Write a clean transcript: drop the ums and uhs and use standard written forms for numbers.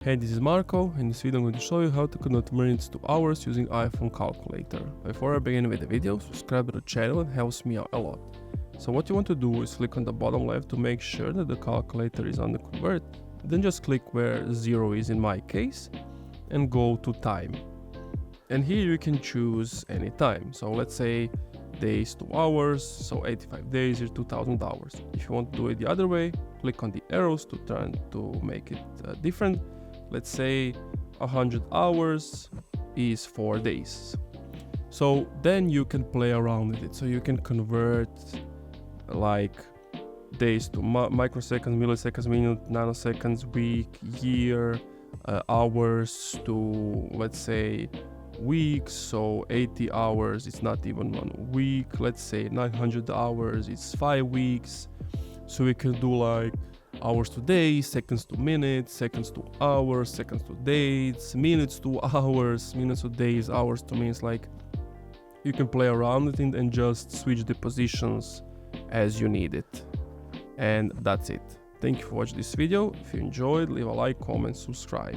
Hey, this is Marco. In this video I'm going to show you how to convert minutes to hours using iPhone calculator. Before I begin with the video, subscribe to the channel, it helps me out a lot. So what you want to do is click on the bottom left to make sure that the calculator is on the convert. Then just click where 0 is in my case and go to time. And here you can choose any time. So let's say days to hours, so 85 days is 2000 hours. If you want to do it the other way, click on the arrows to turn to make it different. Let's say 100 hours is 4 days. So then you can play around with it. So you can convert like days to microseconds, milliseconds, minute, nanoseconds, week, year, hours to, let's say, weeks. So 80 hours, it's not even 1 week. Let's say 900 hours, it's 5 weeks. So we can do like hours to days, seconds to minutes, seconds to hours, seconds to days, minutes to hours, minutes to days, hours to minutes. Like, you can play around with it and just switch the positions as you need it. And that's it. Thank you for watching this video. If you enjoyed, leave a like, comment, subscribe.